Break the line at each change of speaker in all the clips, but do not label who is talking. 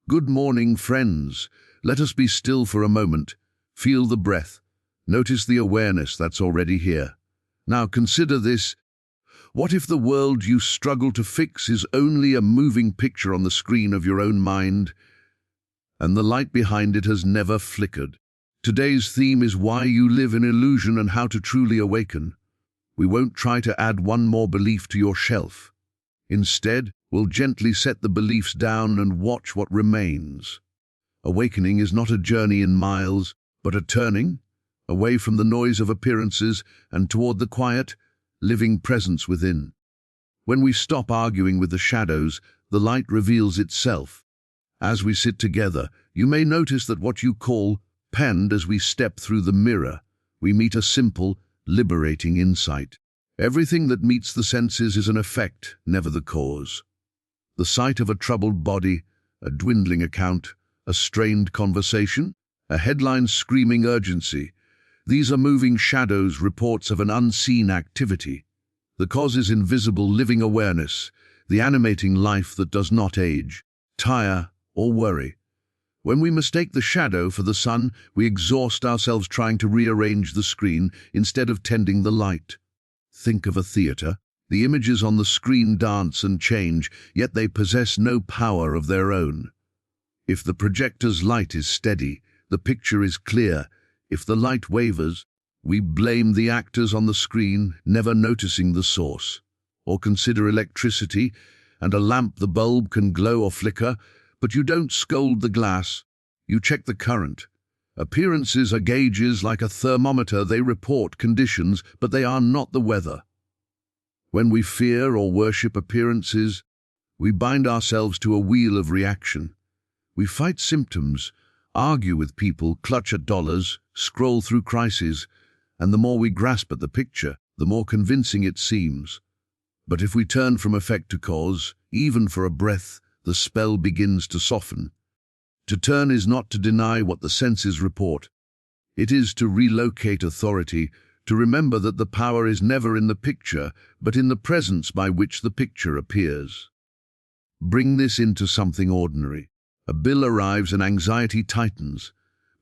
Good morning, friends. Let us be still for a moment. Feel the breath. Notice the awareness that's already here. Now consider this. What if the world you struggle to fix is only a moving picture on the screen of your own mind, and the light behind it has never flickered? Today's theme is why you live in illusion and how to truly awaken. We won't try to add one more belief to your shelf. Instead, we'll gently set the beliefs down and watch what remains. Awakening is not a journey in miles, but a turning, away from the noise of appearances and toward the quiet, living presence within. When we stop arguing with the shadows, the light reveals itself. As we sit together, you may notice that what you call penned as we step through the mirror, we meet a simple, liberating insight. Everything that meets the senses is an effect, never the cause. The sight of a troubled body, a dwindling account, a strained conversation, a headline screaming urgency. These are moving shadows, reports of an unseen activity. The cause is invisible living awareness, the animating life that does not age, tire, or worry. When we mistake the shadow for the sun, we exhaust ourselves trying to rearrange the screen instead of tending the light. Think of a theater. The images on the screen dance and change, yet they possess no power of their own. If the projector's light is steady, the picture is clear. If the light wavers, we blame the actors on the screen, never noticing the source. Or consider electricity, and a lamp, the bulb can glow or flicker, but you don't scold the glass, you check the current. Appearances are gauges like a thermometer. They report conditions, but they are not the weather. When we fear or worship appearances, we bind ourselves to a wheel of reaction. We fight symptoms, argue with people, clutch at dollars, scroll through crises, and the more we grasp at the picture, the more convincing it seems. But if we turn from effect to cause, even for a breath, the spell begins to soften. To turn is not to deny what the senses report. It is to relocate authority, to remember that the power is never in the picture, but in the presence by which the picture appears. Bring this into something ordinary. A bill arrives and anxiety tightens.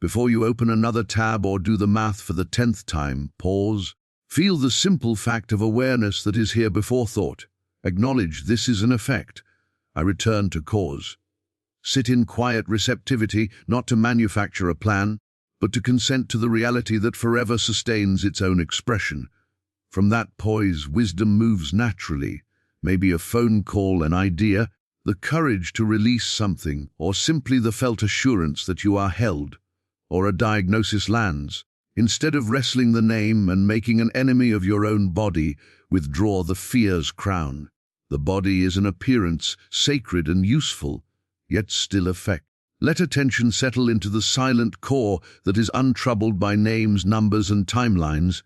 Before you open another tab or do the math for the 10th time, pause. Feel the simple fact of awareness that is here before thought. Acknowledge this is an effect. I return to cause. Sit in quiet receptivity, not to manufacture a plan, but to consent to the reality that forever sustains its own expression. From that poise, wisdom moves naturally. Maybe a phone call, an idea, the courage to release something, or simply the felt assurance that you are held, or a diagnosis lands. Instead of wrestling the name and making an enemy of your own body, withdraw the fear's crown. The body is an appearance, sacred and useful, yet still effect. Let attention settle into the silent core that is untroubled by names, numbers, and timelines.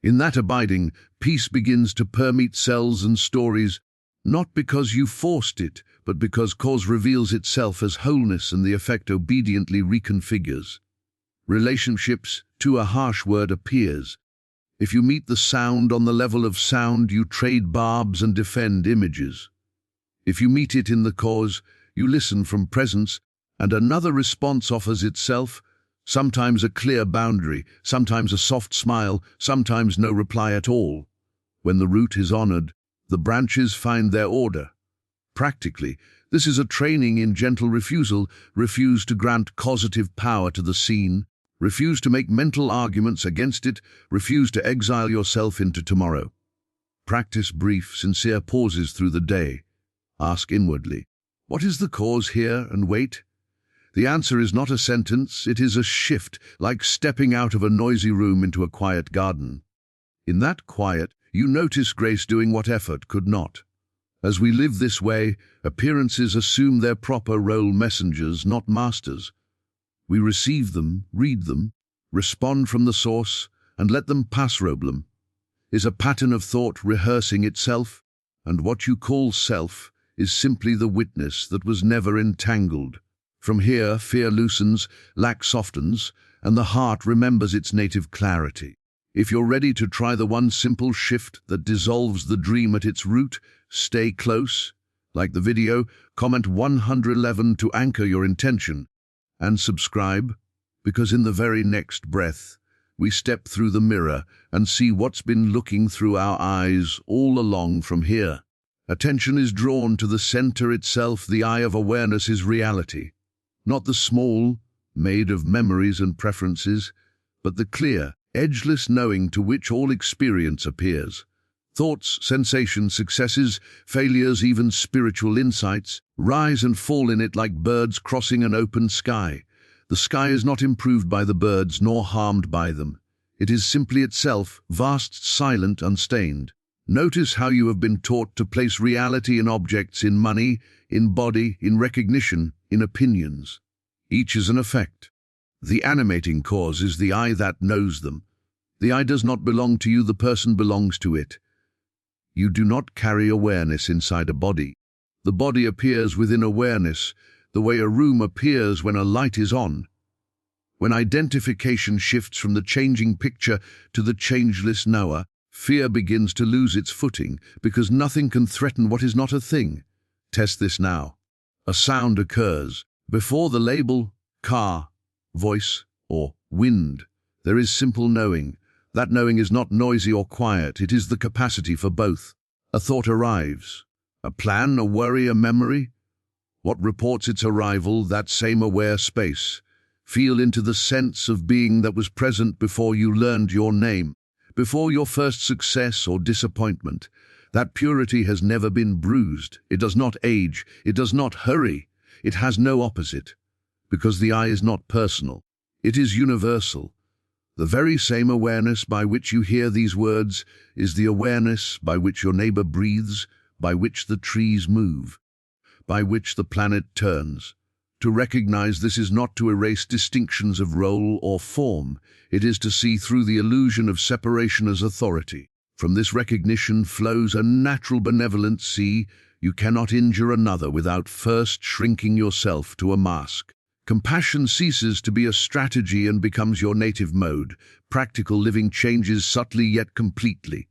In that abiding, peace begins to permeate cells and stories, not because you forced it, but because cause reveals itself as wholeness and the effect obediently reconfigures. Relationships, too a harsh word, appears. If you meet the sound on the level of sound, you trade barbs and defend images. If you meet it in the cause, you listen from presence, and another response offers itself, sometimes a clear boundary, sometimes a soft smile, sometimes no reply at all. When the root is honored, the branches find their order. Practically, this is a training in gentle refusal. Refuse to grant causative power to the scene. Refuse to make mental arguments against it. Refuse to exile yourself into tomorrow. Practice brief, sincere pauses through the day. Ask inwardly, what is the cause here, and wait? The answer is not a sentence, it is a shift, like stepping out of a noisy room into a quiet garden. In that quiet, you notice grace doing what effort could not. As we live this way, appearances assume their proper role, messengers, not masters. We receive them, read them, respond from the source, and let them passrobe them. Is a pattern of thought rehearsing itself, and what you call self is simply the witness that was never entangled. From here, fear loosens, lack softens, and the heart remembers its native clarity. If you're ready to try the one simple shift that dissolves the dream at its root, stay close. Like the video, comment 111 to anchor your intention, and subscribe, because in the very next breath, we step through the mirror and see what's been looking through our eyes all along from here. Attention is drawn to the center itself. The eye of awareness is reality, not the small, made of memories and preferences, but the clear, edgeless knowing to which all experience appears. Thoughts, sensations, successes, failures, even spiritual insights, rise and fall in it like birds crossing an open sky. The sky is not improved by the birds nor harmed by them. It is simply itself, vast, silent, unstained. Notice how you have been taught to place reality in objects, in money, in body, in recognition, in opinions. Each is an effect. The animating cause is the I that knows them. The I does not belong to you, the person belongs to it. You do not carry awareness inside a body. The body appears within awareness, the way a room appears when a light is on. When identification shifts from the changing picture to the changeless knower, fear begins to lose its footing, because nothing can threaten what is not a thing. Test this now. A sound occurs. Before the label, car, voice, or wind, there is simple knowing. That knowing is not noisy or quiet, it is the capacity for both. A thought arrives. A plan, a worry, a memory. What reports its arrival? That same aware space. Feel into the sense of being that was present before you learned your name, before your first success or disappointment. That purity has never been bruised. It does not age. It does not hurry. It has no opposite, because the I is not personal. It is universal. The very same awareness by which you hear these words is the awareness by which your neighbor breathes, by which the trees move, by which the planet turns. To recognize this is not to erase distinctions of role or form. It is to see through the illusion of separation as authority. From this recognition flows a natural benevolence. See, you cannot injure another without first shrinking yourself to a mask. Compassion ceases to be a strategy and becomes your native mode. Practical living changes subtly yet completely.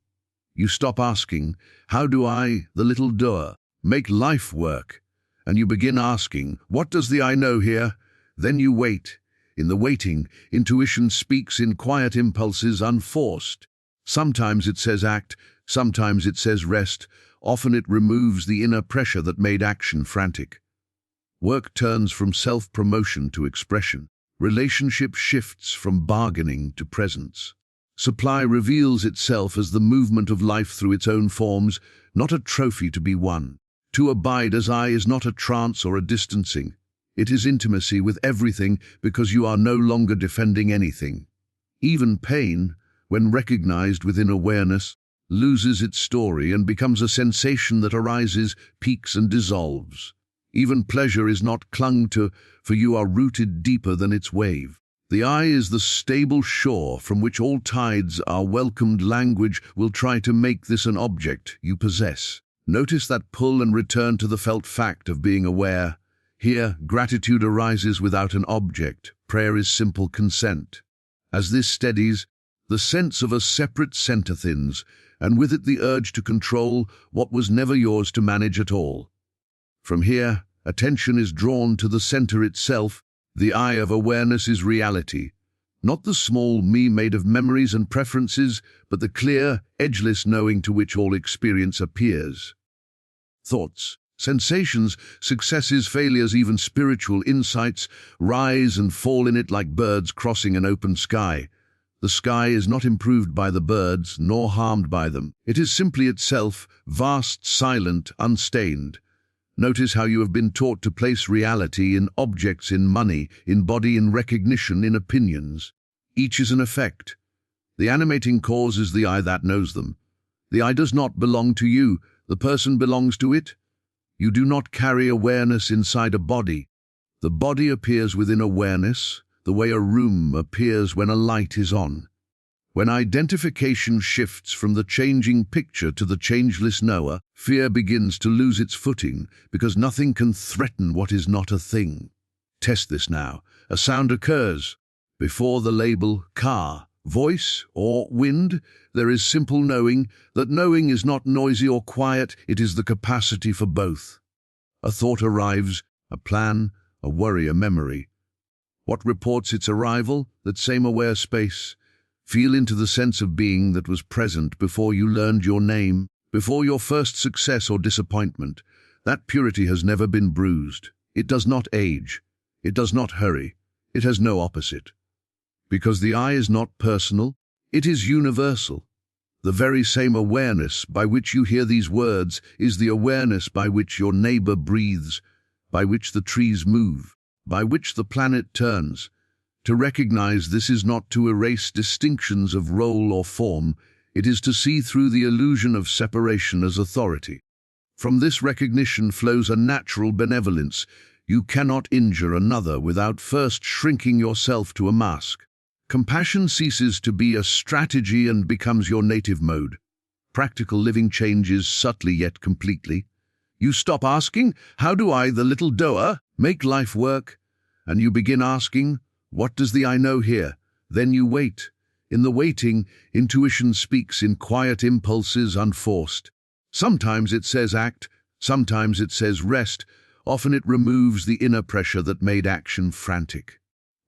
You stop asking, how do I, the little doer, make life work? And you begin asking, what does the I know here? Then you wait. In the waiting, intuition speaks in quiet impulses, unforced. Sometimes it says act, sometimes it says rest. Often it removes the inner pressure that made action frantic. Work turns from self-promotion to expression. Relationship shifts from bargaining to presence. Supply reveals itself as the movement of life through its own forms, not a trophy to be won. To abide as I is not a trance or a distancing. It is intimacy with everything, because you are no longer defending anything. Even pain, when recognized within awareness, loses its story and becomes a sensation that arises, peaks and dissolves. Even pleasure is not clung to, for you are rooted deeper than its wave. The I is the stable shore from which all tides are welcomed. Language will try to make this an object you possess. Notice that pull and return to the felt fact of being aware. Here, gratitude arises without an object. Prayer is simple consent. As this steadies, the sense of a separate center thins, and with it the urge to control what was never yours to manage at all. From here, attention is drawn to the center itself. The I of awareness is reality, not the small me made of memories and preferences, but the clear, edgeless knowing to which all experience appears. Thoughts, sensations, successes, failures, even spiritual insights rise and fall in it like birds crossing an open sky. The sky is not improved by the birds, nor harmed by them. It is simply itself, vast, silent, unstained. Notice how you have been taught to place reality in objects, in money, in body, in recognition, in opinions. Each is an effect. The animating cause is the I that knows them. The I does not belong to you, the person belongs to it. You do not carry awareness inside a body. The body appears within awareness, the way a room appears when a light is on. When identification shifts from the changing picture to the changeless knower, fear begins to lose its footing, because nothing can threaten what is not a thing. Test this now. A sound occurs. Before the label car, voice, or wind, there is simple knowing. That knowing is not noisy or quiet, it is the capacity for both. A thought arrives, a plan, a worry, a memory. What reports its arrival? That same aware space. Feel into the sense of being that was present before you learned your name, before your first success or disappointment. That purity has never been bruised. It does not age. It does not hurry. It has no opposite. Because the I is not personal, it is universal. The very same awareness by which you hear these words is the awareness by which your neighbor breathes, by which the trees move, by which the planet turns. To recognize this is not to erase distinctions of role or form, it is to see through the illusion of separation as authority. From this recognition flows a natural benevolence. You cannot injure another without first shrinking yourself to a mask. Compassion ceases to be a strategy and becomes your native mode. Practical living changes subtly yet completely. You stop asking, how do I, the little doer, make life work? And you begin asking, what does the I know here? Then you wait. In the waiting, intuition speaks in quiet impulses unforced. Sometimes it says act, sometimes it says rest. Often it removes the inner pressure that made action frantic.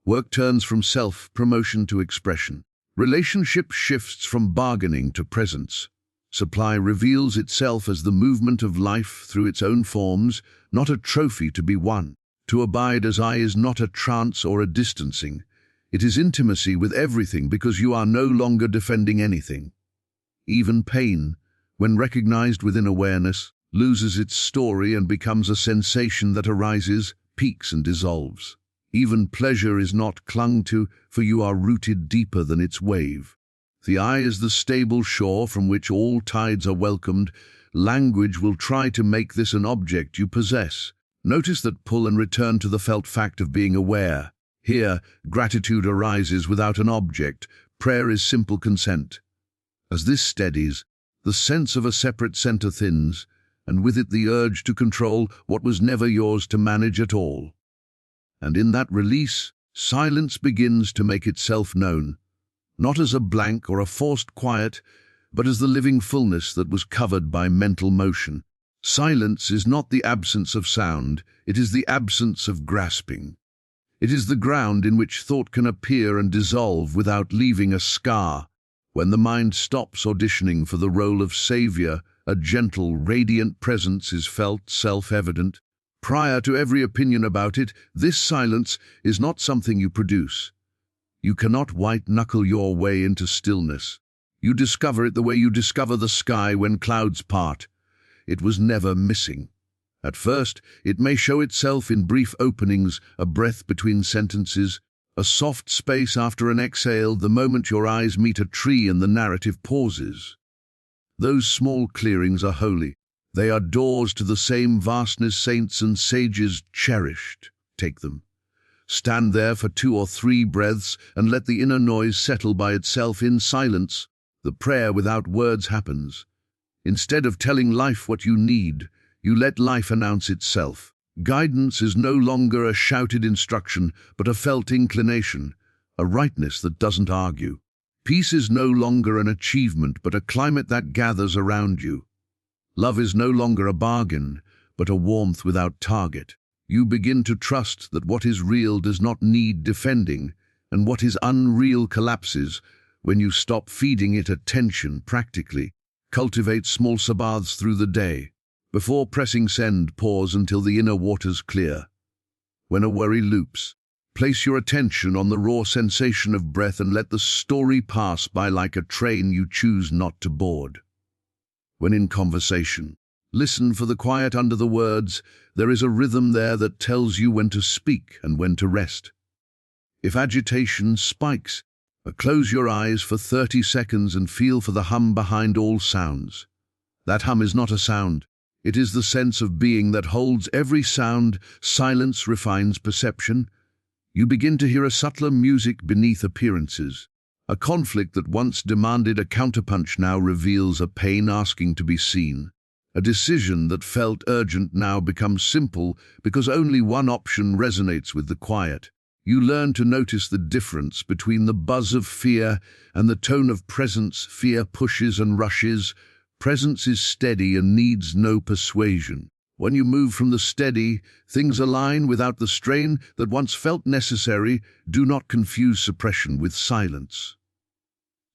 Work turns from self-promotion to expression. Relationship shifts from bargaining to presence. Supply reveals itself as the movement of life through its own forms, not a trophy to be won. To abide as I is not a trance or a distancing. It is intimacy with everything because you are no longer defending anything. Even pain, when recognized within awareness, loses its story and becomes a sensation that arises, peaks and dissolves. Even pleasure is not clung to, for you are rooted deeper than its wave. The I is the stable shore from which all tides are welcomed. Language will try to make this an object you possess. Notice that pull and return to the felt fact of being aware. Here, gratitude arises without an object. Prayer is simple consent. As this steadies, the sense of a separate center thins, and with it the urge to control what was never yours to manage at all. And in that release, silence begins to make itself known, not as a blank or a forced quiet, but as the living fullness that was covered by mental motion. Silence is not the absence of sound, it is the absence of grasping. It is the ground in which thought can appear and dissolve without leaving a scar. When the mind stops auditioning for the role of savior, a gentle, radiant presence is felt self-evident. Prior to every opinion about it, this silence is not something you produce. You cannot white-knuckle your way into stillness. You discover it the way you discover the sky when clouds part. It was never missing. At first, it may show itself in brief openings, a breath between sentences, a soft space after an exhale, the moment your eyes meet a tree and the narrative pauses. Those small clearings are holy. They are doors to the same vastness saints and sages cherished. Take them. Stand there for 2 or 3 breaths and let the inner noise settle by itself in silence. The prayer without words happens. Instead of telling life what you need, you let life announce itself. Guidance is no longer a shouted instruction, but a felt inclination, a rightness that doesn't argue. Peace is no longer an achievement, but a climate that gathers around you. Love is no longer a bargain, but a warmth without target. You begin to trust that what is real does not need defending, and what is unreal collapses when you stop feeding it attention practically. Cultivate small Sabbaths through the day. Before pressing send, pause until the inner waters clear. When a worry loops, place your attention on the raw sensation of breath and let the story pass by like a train you choose not to board. When in conversation, listen for the quiet under the words. There is a rhythm there that tells you when to speak and when to rest. If agitation spikes, close your eyes for 30 seconds and feel for the hum behind all sounds. That hum is not a sound. It is the sense of being that holds every sound. Silence refines perception. You begin to hear a subtler music beneath appearances. A conflict that once demanded a counterpunch now reveals a pain asking to be seen. A decision that felt urgent now becomes simple because only one option resonates with the quiet. You learn to notice the difference between the buzz of fear and the tone of presence. Fear pushes and rushes. Presence is steady and needs no persuasion. When you move from the steady, things align without the strain that once felt necessary. Do not confuse suppression with silence.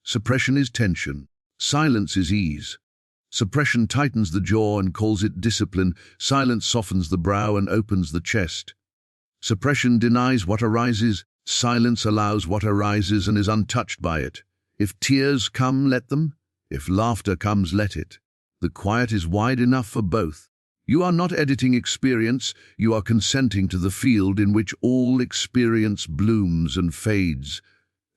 Suppression is tension. Silence is ease. Suppression tightens the jaw and calls it discipline. Silence softens the brow and opens the chest. Suppression denies what arises. Silence allows what arises and is untouched by it. If tears come, let them. If laughter comes, let it. The quiet is wide enough for both. You are not editing experience, you are consenting to the field in which all experience blooms and fades.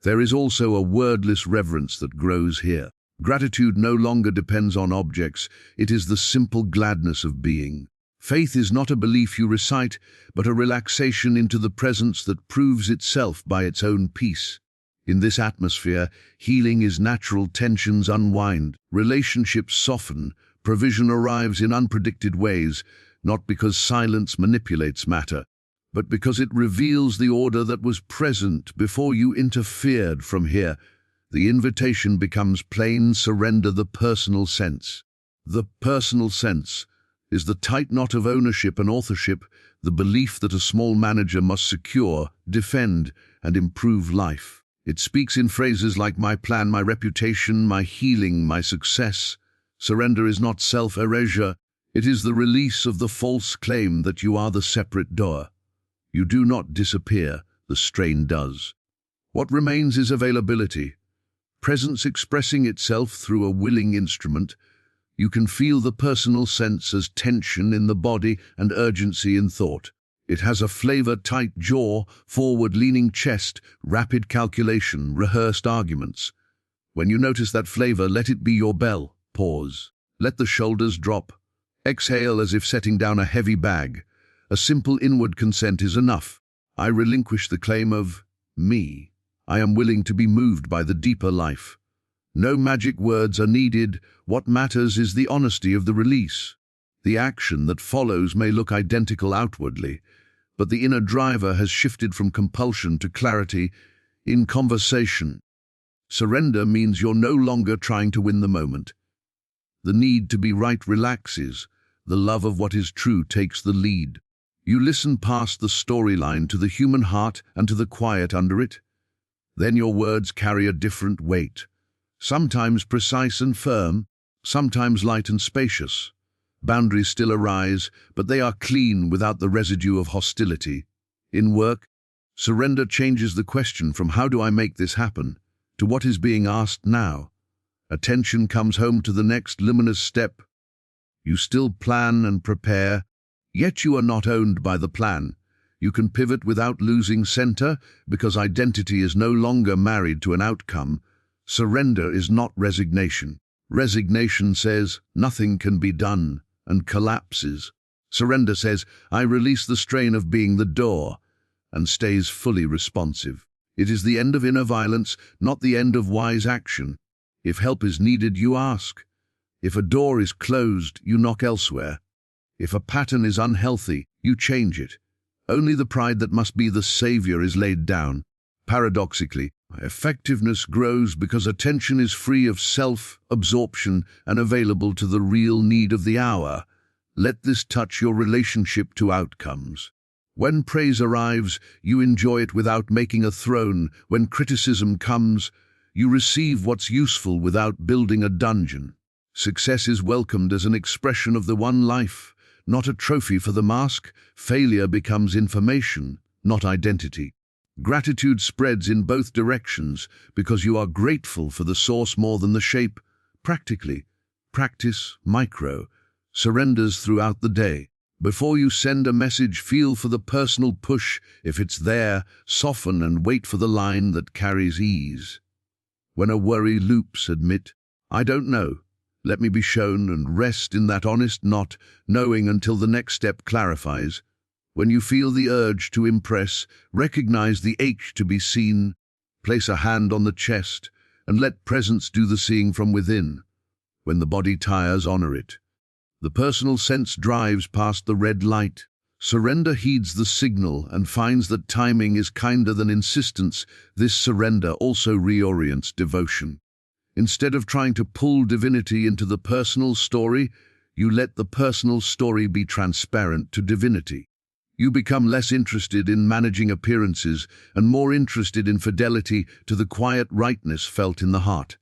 There is also a wordless reverence that grows here. Gratitude no longer depends on objects, it is the simple gladness of being. Faith is not a belief you recite, but a relaxation into the presence that proves itself by its own peace. In this atmosphere, healing is natural, tensions unwind, relationships soften, provision arrives in unpredicted ways, not because silence manipulates matter, but because it reveals the order that was present before you interfered. From here, the invitation becomes plain: surrender the personal sense. The personal sense is the tight knot of ownership and authorship, the belief that a small manager must secure, defend, and improve life. It speaks in phrases like my plan, my reputation, my healing, my success. Surrender is not self-erasure, it is the release of the false claim that you are the separate doer. You do not disappear, the strain does. What remains is availability, presence expressing itself through a willing instrument. You can feel the personal sense as tension in the body and urgency in thought. It has a flavor: tight jaw, forward-leaning chest, rapid calculation, rehearsed arguments. When you notice that flavor, let it be your bell. Pause. Let the shoulders drop. Exhale as if setting down a heavy bag. A simple inward consent is enough. I relinquish the claim of me. I am willing to be moved by the deeper life. No magic words are needed. What matters is the honesty of the release. The action that follows may look identical outwardly, but the inner driver has shifted from compulsion to clarity in conversation. Surrender means you're no longer trying to win the moment. The need to be right relaxes. The love of what is true takes the lead. You listen past the storyline to the human heart and to the quiet under it. Then your words carry a different weight. Sometimes precise and firm, sometimes light and spacious. Boundaries still arise, but they are clean without the residue of hostility. In work, surrender changes the question from "how do I make this happen?" to "what is being asked now?" Attention comes home to the next luminous step. You still plan and prepare, yet you are not owned by the plan. You can pivot without losing center because identity is no longer married to an outcome. Surrender is not resignation. Resignation says, nothing can be done, and collapses. Surrender says, I release the strain of being the door, and stays fully responsive. It is the end of inner violence, not the end of wise action. If help is needed, you ask. If a door is closed, you knock elsewhere. If a pattern is unhealthy, you change it. Only the pride that must be the savior is laid down. Paradoxically, effectiveness grows because attention is free of self-absorption and available to the real need of the hour. Let this touch your relationship to outcomes. When praise arrives, you enjoy it without making a throne. When criticism comes, you receive what's useful without building a dungeon. Success is welcomed as an expression of the one life, not a trophy for the mask. Failure becomes information, not identity. Gratitude spreads in both directions because you are grateful for the source more than the shape. Practically, practice micro surrenders throughout the day. Before you send a message, feel for the personal push. If it's there, soften and wait for the line that carries ease. When a worry loops, admit, I don't know. Let me be shown, and rest in that honest not knowing until the next step clarifies. When you feel the urge to impress, recognize the ache to be seen. Place a hand on the chest and let presence do the seeing from within. When the body tires, honor it. The personal sense drives past the red light. Surrender heeds the signal and finds that timing is kinder than insistence. This surrender also reorients devotion. Instead of trying to pull divinity into the personal story, you let the personal story be transparent to divinity. You become less interested in managing appearances and more interested in fidelity to the quiet rightness felt in the heart.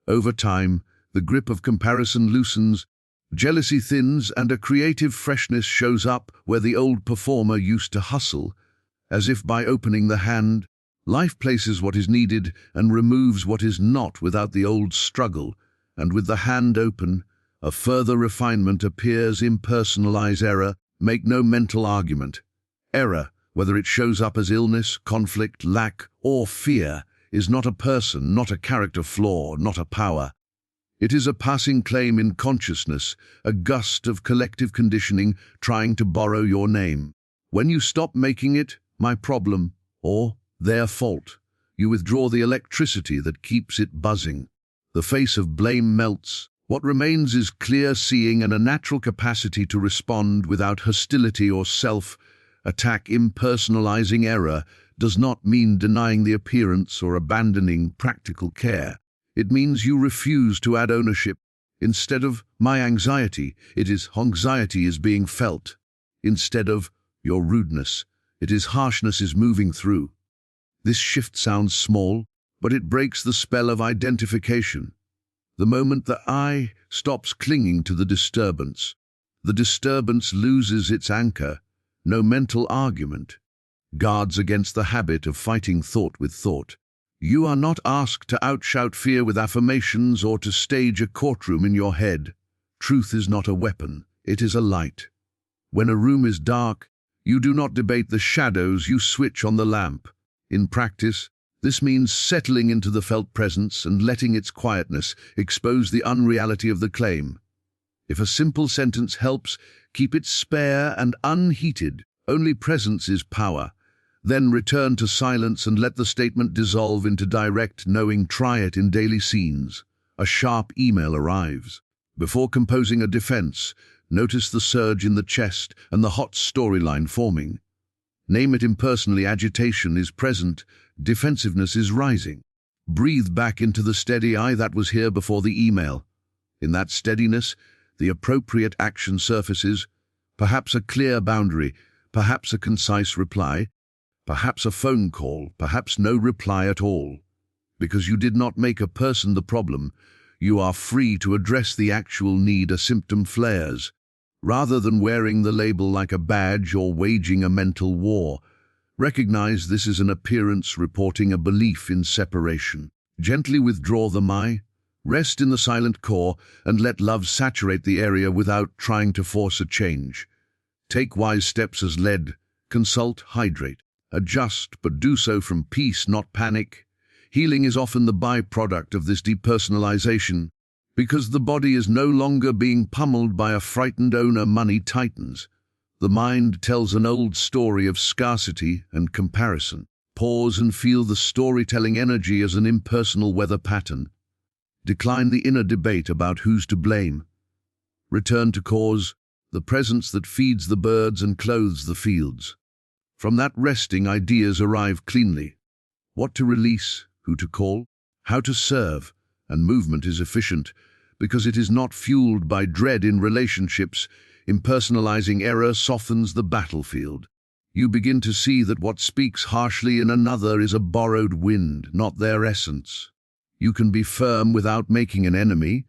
Over time, the grip of comparison loosens, jealousy thins, and a creative freshness shows up where the old performer used to hustle. As if by opening the hand, life places what is needed and removes what is not without the old struggle, and with the hand open, a further refinement appears. Impersonalize error. Make no mental argument. Error, whether it shows up as illness, conflict, lack, or fear, is not a person, not a character flaw, not a power. It is a passing claim in consciousness, a gust of collective conditioning trying to borrow your name. When you stop making it my problem or their fault, you withdraw the electricity that keeps it buzzing. The face of blame melts. What remains is clear seeing and a natural capacity to respond without hostility or self-attack. Impersonalizing error does not mean denying the appearance or abandoning practical care. It means you refuse to add ownership. Instead of my anxiety, it is anxiety is being felt. Instead of your rudeness, it is harshness is moving through. This shift sounds small, but it breaks the spell of identification. The moment the I stops clinging to the disturbance loses its anchor. No mental argument guards against the habit of fighting thought with thought. You are not asked to outshout fear with affirmations or to stage a courtroom in your head. Truth is not a weapon, it is a light. When a room is dark, you do not debate the shadows, you switch on the lamp. In practice, this means settling into the felt presence and letting its quietness expose the unreality of the claim. If a simple sentence helps, keep it spare and unheated. Only presence is power. Then return to silence and let the statement dissolve into direct knowing. Try it in daily scenes. A sharp email arrives. Before composing a defense, notice the surge in the chest and the hot storyline forming. Name it impersonally. Agitation is present. Defensiveness is rising. Breathe back into the steady I that was here before the email. In that steadiness, the appropriate action surfaces, perhaps a clear boundary, perhaps a concise reply, perhaps a phone call, perhaps no reply at all. Because you did not make a person the problem, you are free to address the actual need. A symptom flares. Rather than wearing the label like a badge or waging a mental war, recognize this is an appearance reporting a belief in separation. Gently withdraw the I, rest in the silent core, and let love saturate the area without trying to force a change. Take wise steps as led. Consult, hydrate, adjust, but do so from peace, not panic. Healing is often the byproduct of this depersonalization, because the body is no longer being pummeled by a frightened owner. Money tightens. The mind tells an old story of scarcity and comparison. Pause and feel the storytelling energy as an impersonal weather pattern. Decline the inner debate about who's to blame. Return to cause, the presence that feeds the birds and clothes the fields. From that resting, ideas arrive cleanly. What to release, who to call, how to serve, and movement is efficient because it is not fueled by dread in relationships. Impersonalizing error softens the battlefield. You begin to see that what speaks harshly in another is a borrowed wind, not their essence. You can be firm without making an enemy,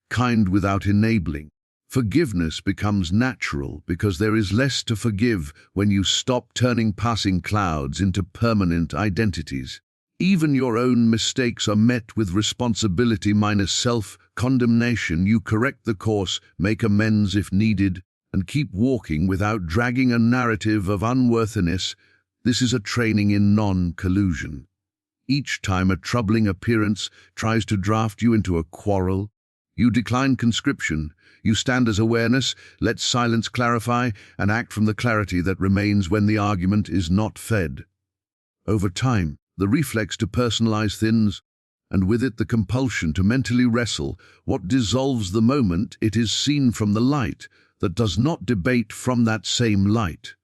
kind without enabling. Forgiveness becomes natural because there is less to forgive when you stop turning passing clouds into permanent identities. Even your own mistakes are met with responsibility minus self-condemnation. You correct the course, make amends if needed, and keep walking without dragging a narrative of unworthiness. This is a training in non-collusion. Each time a troubling appearance tries to draft you into a quarrel, you decline conscription. You stand as awareness, let silence clarify, and act from the clarity that remains when the argument is not fed. Over time, the reflex to personalize thins, and with it the compulsion to mentally wrestle. What dissolves the moment it is seen from the light that does not debate from that same light.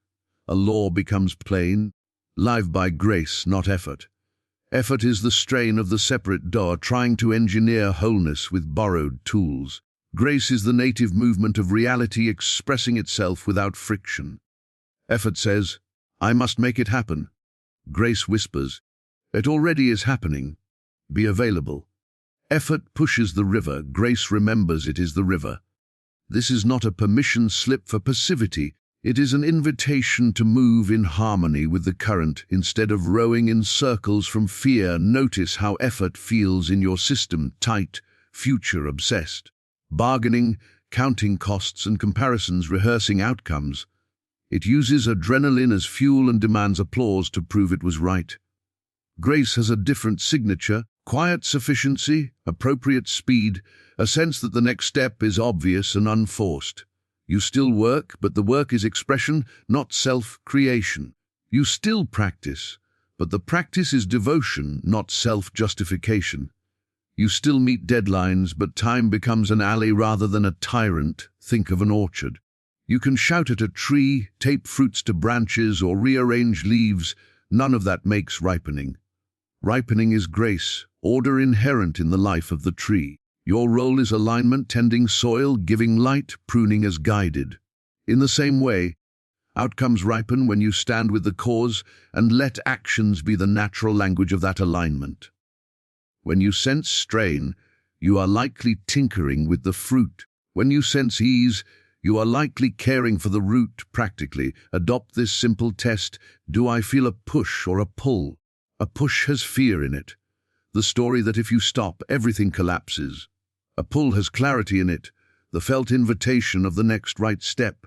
A law becomes plain, live by grace, not effort. Effort is the strain of the separate door trying to engineer wholeness with borrowed tools. Grace is the native movement of reality expressing itself without friction. Effort says, I must make it happen. Grace whispers, it already is happening. Be available. Effort pushes the river, grace remembers it is the river. This is not a permission slip for passivity, it is an invitation to move in harmony with the current instead of rowing in circles from fear. Notice how effort feels in your system, tight, future-obsessed. Bargaining, counting costs and comparisons, rehearsing outcomes. It uses adrenaline as fuel and demands applause to prove it was right. Grace has a different signature, quiet sufficiency, appropriate speed, a sense that the next step is obvious and unforced. You still work, but the work is expression, not self-creation. You still practice, but the practice is devotion, not self-justification. You still meet deadlines, but time becomes an ally rather than a tyrant. Think of an orchard. You can shout at a tree, tape fruits to branches, or rearrange leaves. None of that makes ripening. Ripening is grace, order inherent in the life of the tree. Your role is alignment, tending soil, giving light, pruning as guided. In the same way, outcomes ripen when you stand with the cause and let actions be the natural language of that alignment. When you sense strain, you are likely tinkering with the fruit. When you sense ease, you are likely caring for the root. Practically, adopt this simple test. Do I feel a push or a pull? A push has fear in it. The story that if you stop, everything collapses. A pull has clarity in it, the felt invitation of the next right step.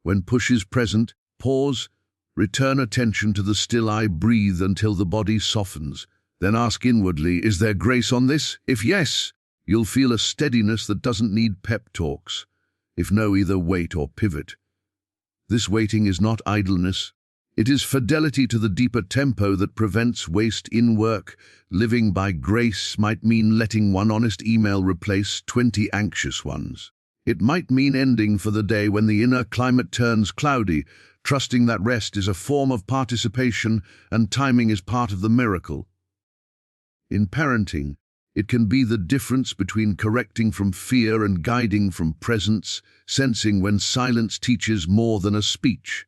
When push is present, pause, return attention to the still eye, breathe until the body softens. Then ask inwardly, is there grace on this? If yes, you'll feel a steadiness that doesn't need pep talks. If no, either wait or pivot. This waiting is not idleness. It is fidelity to the deeper tempo that prevents waste in work. Living by grace might mean letting one honest email replace 20 anxious ones. It might mean ending for the day when the inner climate turns cloudy, trusting that rest is a form of participation and timing is part of the miracle. In parenting, it can be the difference between correcting from fear and guiding from presence, sensing when silence teaches more than a speech.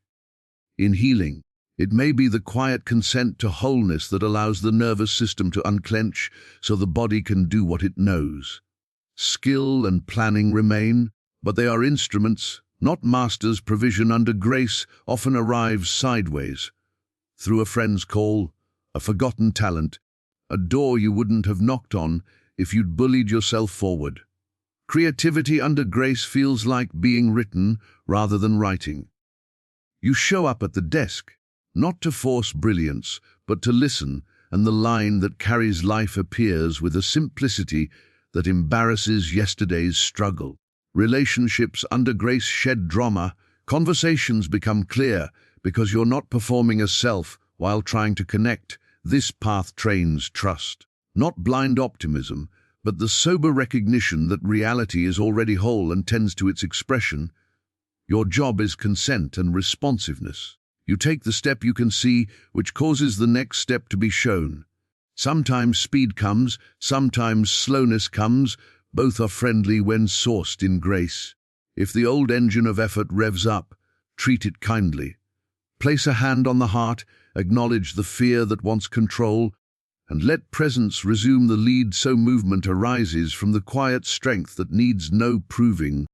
In healing, it may be the quiet consent to wholeness that allows the nervous system to unclench so the body can do what it knows. Skill and planning remain, but they are instruments, not masters. Provision under grace often arrives sideways, through a friend's call, a forgotten talent, a door you wouldn't have knocked on if you'd bullied yourself forward. Creativity under grace feels like being written rather than writing. You show up at the desk, not to force brilliance, but to listen, and the line that carries life appears with a simplicity that embarrasses yesterday's struggle. Relationships under grace shed drama, conversations become clear because you're not performing as self while trying to connect. This path trains trust, not blind optimism, but the sober recognition that reality is already whole and tends to its expression. Your job is consent and responsiveness. You take the step you can see, which causes the next step to be shown. Sometimes speed comes, sometimes slowness comes. Both are friendly when sourced in grace. If the old engine of effort revs up, treat it kindly. Place a hand on the heart, acknowledge the fear that wants control, and let presence resume the lead so movement arises from the quiet strength that needs no proving.